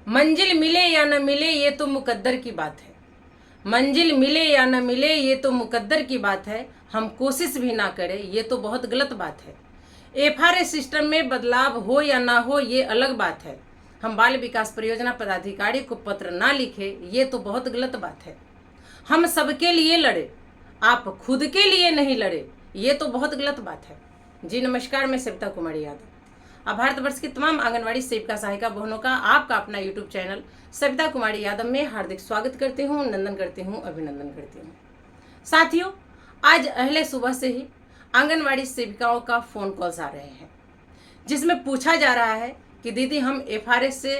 मंजिल मिले या न मिले ये तो मुकद्दर की बात है। मंजिल मिले या न मिले ये तो मुकद्दर की बात है। हम कोशिश भी ना करें ये तो बहुत गलत बात है। एफआरए सिस्टम में बदलाव हो या ना हो ये अलग बात है। हम बाल विकास परियोजना पदाधिकारी को पत्र ना लिखे ये तो बहुत गलत बात है। हम सबके लिए लड़े, आप खुद के लिए नहीं लड़े ये तो बहुत गलत बात है। जी नमस्कार, मैं सविता कुमारी यादव अब भारतवर्ष की तमाम आंगनवाड़ी सेविका सहायिका बहनों का आपका अपना यूट्यूब चैनल सविता कुमारी यादव में हार्दिक स्वागत करती हूँ, नंदन करती हूँ, अभिनंदन करती हूँ। साथियों, आज अहले सुबह से ही आंगनवाड़ी सेविकाओं का फोन कॉल्स आ रहे हैं जिसमें पूछा जा रहा है कि दीदी हम एफआरए से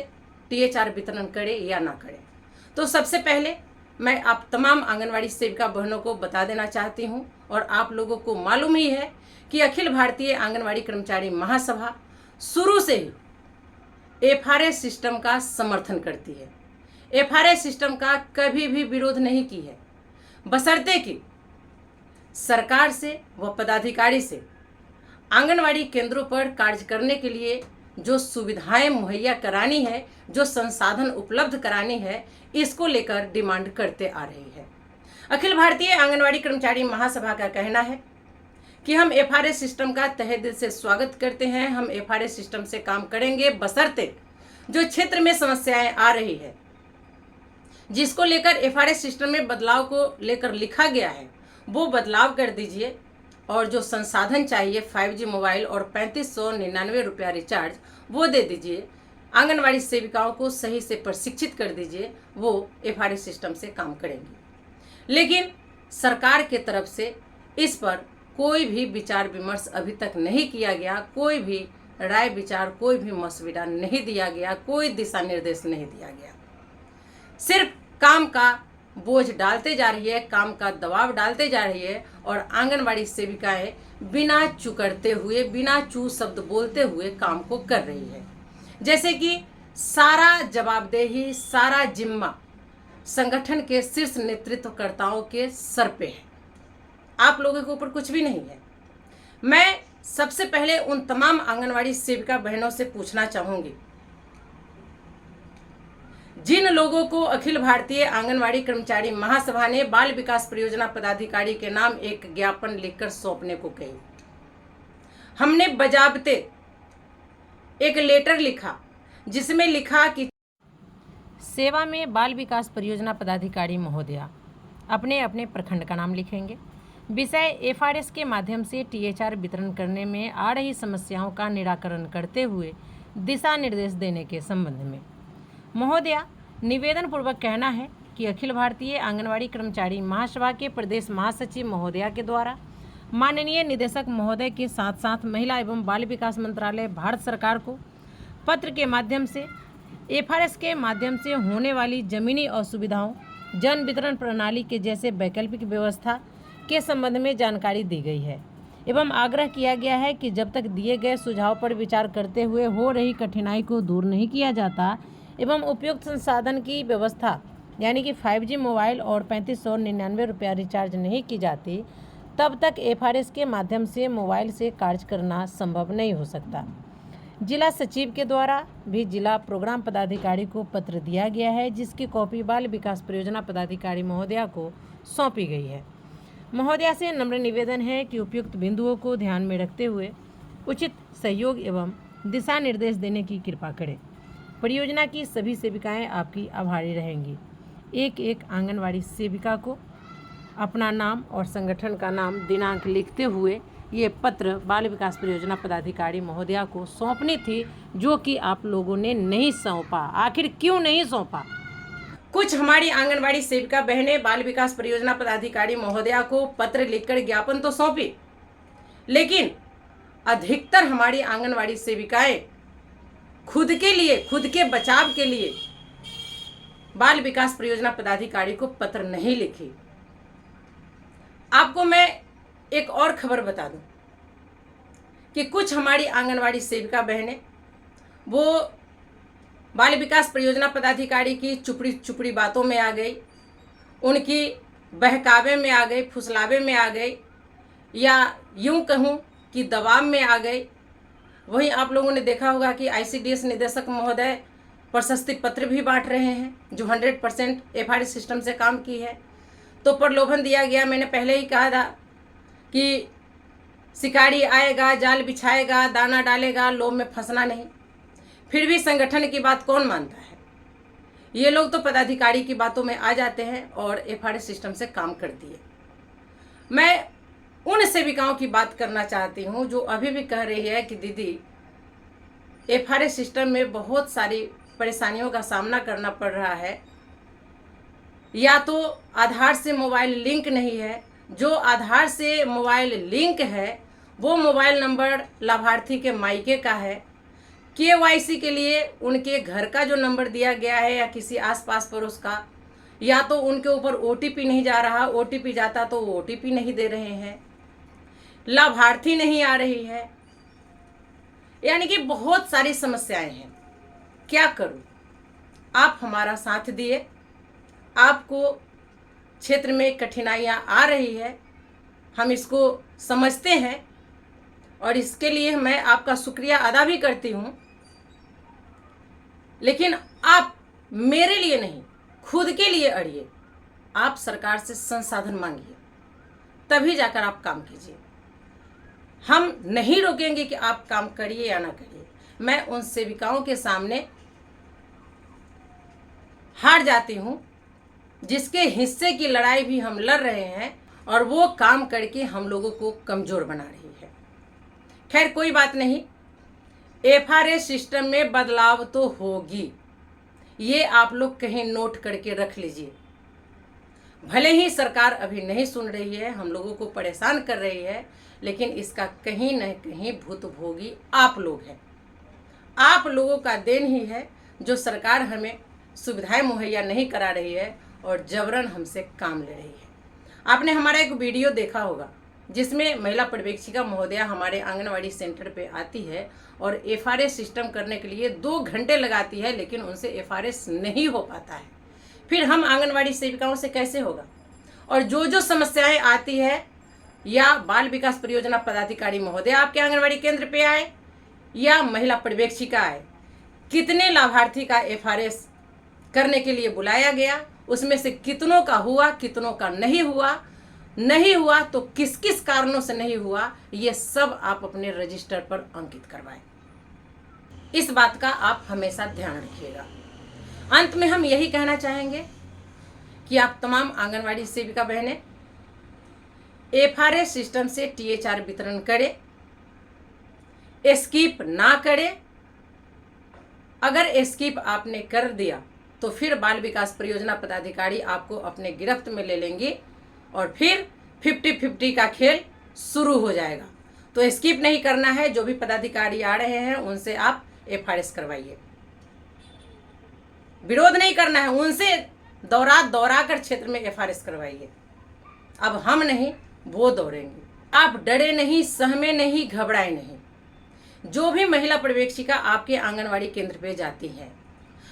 टीएचआर वितरण करें या ना करें। तो सबसे पहले मैं आप तमाम आंगनवाड़ी सेविका बहनों को बता देना चाहती हूं और आप लोगों को मालूम ही है कि अखिल भारतीय आंगनवाड़ी कर्मचारी महासभा शुरू से ही एफआरए सिस्टम का समर्थन करती है। एफआरए सिस्टम का कभी भी विरोध नहीं की है, बशर्ते कि सरकार से व पदाधिकारी से आंगनवाड़ी केंद्रों पर कार्य करने के लिए जो सुविधाएं मुहैया करानी है, जो संसाधन उपलब्ध करानी है, इसको लेकर डिमांड करते आ रही है। अखिल भारतीय आंगनवाड़ी कर्मचारी महासभा का कहना है कि हम एफआरए सिस्टम का तहे दिल से स्वागत करते हैं। हम एफआरए सिस्टम से काम करेंगे, बशर्ते जो क्षेत्र में समस्याएं आ रही है, जिसको लेकर एफआरए सिस्टम में बदलाव को लेकर लिखा गया है, वो बदलाव कर दीजिए और जो संसाधन चाहिए 5G मोबाइल और 3599 रुपया रिचार्ज वो दे दीजिए। आंगनवाड़ी सेविकाओं को सही से प्रशिक्षित कर दीजिए, वो एफआरए सिस्टम से काम करेंगी। लेकिन सरकार के तरफ से इस पर कोई भी विचार विमर्श अभी तक नहीं किया गया, कोई भी राय विचार, कोई भी मशविरा नहीं दिया गया, कोई दिशा निर्देश नहीं दिया गया। सिर्फ काम का बोझ डालते जा रही है, काम का दबाव डालते जा रही है और आंगनवाड़ी सेविकाएं बिना चुकरते हुए, बिना चू शब्द बोलते हुए काम को कर रही है। जैसे कि सारा जवाबदेही, सारा जिम्मा संगठन के शीर्ष नेतृत्वकर्ताओं के सर पे है, आप लोगों के ऊपर कुछ भी नहीं है। मैं सबसे पहले उन तमाम आंगनवाड़ी सेविका बहनों से पूछना चाहूंगी जिन लोगों को अखिल भारतीय आंगनवाड़ी कर्मचारी महासभा ने बाल विकास परियोजना पदाधिकारी के नाम एक ज्ञापन लिखकर सौंपने को कही। हमने बजाबते एक लेटर लिखा जिसमें लिखा कि सेवा में बाल विकास परियोजना पदाधिकारी महोदया अपने अपने प्रखंड का नाम लिखेंगे। विषय एफआरएस के माध्यम से टीएचआर वितरण करने में आ रही समस्याओं का निराकरण करते हुए दिशा निर्देश देने के संबंध में। महोदया, निवेदन पूर्वक कहना है कि अखिल भारतीय आंगनवाड़ी कर्मचारी महासभा के प्रदेश महासचिव महोदया के द्वारा माननीय निदेशक महोदय के साथ साथ महिला एवं बाल विकास मंत्रालय भारत सरकार को पत्र के माध्यम से एफआरएस के माध्यम से होने वाली जमीनी असुविधाओं, जन वितरण प्रणाली के जैसे वैकल्पिक व्यवस्था के संबंध में जानकारी दी गई है एवं आग्रह किया गया है कि जब तक दिए गए सुझाव पर विचार करते हुए हो रही कठिनाई को दूर नहीं किया जाता एवं उपयुक्त संसाधन की व्यवस्था यानी कि 5G मोबाइल और 3599 रुपया रिचार्ज नहीं की जाती, तब तक एफआरएस के माध्यम से मोबाइल से कार्य करना संभव नहीं हो सकता। जिला सचिव के द्वारा भी जिला प्रोग्राम पदाधिकारी को पत्र दिया गया है, जिसकी कॉपी बाल विकास परियोजना पदाधिकारी महोदया को सौंपी गई है। महोदया से नम्र निवेदन है कि उपयुक्त बिंदुओं को ध्यान में रखते हुए उचित सहयोग एवं दिशा निर्देश देने की कृपा करें। परियोजना की सभी सेविकाएं आपकी आभारी रहेंगी। एक एक आंगनवाड़ी सेविका को अपना नाम और संगठन का नाम, दिनांक लिखते हुए ये पत्र बाल विकास परियोजना पदाधिकारी महोदया को सौंपनी थी, जो कि आप लोगों ने नहीं सौंपा। आखिर क्यों नहीं सौंपा? कुछ हमारी आंगनवाड़ी सेविका बहनें बाल विकास परियोजना पदाधिकारी महोदया को पत्र लिखकर ज्ञापन तो सौंपी, लेकिन अधिकतर हमारी आंगनवाड़ी सेविकाएं खुद के लिए, खुद के बचाव के लिए बाल विकास परियोजना पदाधिकारी को पत्र नहीं लिखी। आपको मैं एक और खबर बता दूं कि कुछ हमारी आंगनवाड़ी सेविका बहनें वो बाल विकास परियोजना पदाधिकारी की चुपड़ी चुपड़ी बातों में आ गई, उनकी बहकावे में आ गई, फुसलावे में आ गई, या यूं कहूं कि दबाव में आ गई। वहीं आप लोगों ने देखा होगा कि आईसीडीएस निदेशक महोदय प्रशस्ति पत्र भी बांट रहे हैं जो 100% FRS सिस्टम से काम की है। तो प्रलोभन दिया गया, मैंने पहले ही कहा था कि शिकारी आएगा, जाल बिछाएगा, दाना डालेगा, लोभ में फंसना नहीं। फिर भी संगठन की बात कौन मानता है? ये लोग तो पदाधिकारी की बातों में आ जाते हैं और FRS सिस्टम से काम कर दिए। मैं उन सेविकाओं की बात करना चाहती हूँ जो अभी भी कह रही है कि दीदी FRS सिस्टम में बहुत सारी परेशानियों का सामना करना पड़ रहा है। या तो आधार से मोबाइल लिंक नहीं है, जो आधार से मोबाइल लिंक है वो मोबाइल नंबर लाभार्थी के मायके का है। KYC के लिए उनके घर का जो नंबर दिया गया है या किसी आसपास पड़ोस का, या तो उनके ऊपर OTP नहीं जा रहा, OTP जाता तो वो OTP नहीं दे रहे हैं, लाभार्थी नहीं आ रही है, यानी कि बहुत सारी समस्याएं हैं। क्या करूं? आप हमारा साथ दिए। आपको क्षेत्र में कठिनाइयां आ रही है, हम इसको समझते हैं और इसके लिए मैं आपका शुक्रिया अदा भी करती हूं। लेकिन आप मेरे लिए नहीं, खुद के लिए अड़िए। आप सरकार से संसाधन मांगिए, तभी जाकर आप काम कीजिए। हम नहीं रोकेंगे कि आप काम करिए या ना करिए। मैं उन सेविकाओं के सामने हार जाती हूं जिसके हिस्से की लड़ाई भी हम लड़ रहे हैं और वो काम करके हम लोगों को कमजोर बना रही है। खैर कोई बात नहीं, FRS सिस्टम में बदलाव तो होगी, ये आप लोग कहीं नोट करके रख लीजिए। भले ही सरकार अभी नहीं सुन रही है, हम लोगों को परेशान कर रही है, लेकिन इसका कहीं न कहीं भुतभोगी आप लोग हैं। आप लोगों का देन ही है जो सरकार हमें सुविधाएं मुहैया नहीं करा रही है और जबरन हमसे काम ले रही है। आपने हमारा एक वीडियो देखा होगा जिसमें महिला पर्यवेक्षिका महोदया हमारे आंगनवाड़ी सेंटर पे आती है और FRS सिस्टम करने के लिए 2 घंटे लगाती है, लेकिन उनसे FRS नहीं हो पाता है। फिर हम आंगनवाड़ी सेविकाओं से कैसे होगा? और जो समस्याएं आती है, या बाल विकास परियोजना पदाधिकारी महोदय आपके आंगनवाड़ी केंद्र पे आए या महिला पर्यवेक्षिका आए, कितने लाभार्थी का FRS करने के लिए बुलाया गया, उसमें से कितनों का हुआ, कितनों का नहीं हुआ तो किस किस कारणों से नहीं हुआ, ये सब आप अपने रजिस्टर पर अंकित करवाएं। इस बात का आप हमेशा ध्यान रखिएगा। अंत में हम यही कहना चाहेंगे कि आप तमाम आंगनवाड़ी सेविका बहनें FRS सिस्टम से THR वितरण करें, स्किप ना करें। अगर स्किप आपने कर दिया तो फिर बाल विकास परियोजना पदाधिकारी आपको अपने गिरफ्त में ले लेंगे और फिर 50-50 का खेल शुरू हो जाएगा। तो स्किप नहीं करना है। जो भी पदाधिकारी आ रहे हैं उनसे आप FRS करवाइए, विरोध नहीं करना है, उनसे दौरा कर क्षेत्र में FRS करवाइए। अब हम नहीं, वो दौड़ेंगे। आप डरे नहीं, सहमे नहीं, घबराए नहीं। जो भी महिला पर्यवेक्षिका आपके आंगनवाड़ी केंद्र पे जाती हैं,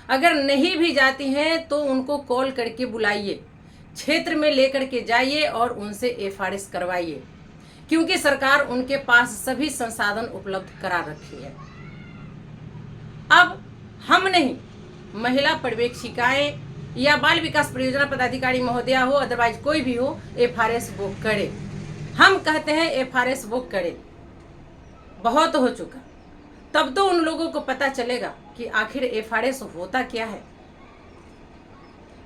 अगर नहीं भी जाती हैं तो उनको कॉल करके बुलाइए, क्षेत्र में लेकर के जाइए और उनसे FRS करवाइए, क्योंकि सरकार उनके पास सभी संसाधन उपलब्ध करा रखी है। अब हम नहीं, महिला पर्यवेक्षिकाएं या बाल विकास परियोजना पदाधिकारी महोदया हो, अदरवाइज कोई भी हो, FRS वो करे। हम कहते हैं FRS वो करे। बहुत हो चुका, तब तो उन लोगों को पता चलेगा कि आखिर FRS होता क्या है।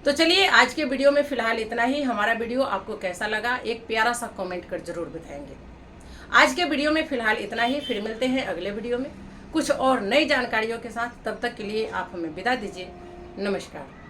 तो चलिए आज के वीडियो में फिलहाल इतना ही। हमारा वीडियो आपको कैसा लगा एक प्यारा सा कमेंट कर जरूर बताएंगे। आज के वीडियो में फिलहाल इतना ही, फिर मिलते हैं अगले वीडियो में कुछ और नई जानकारियों के साथ। तब तक के लिए आप हमें विदा दीजिए। नमस्कार।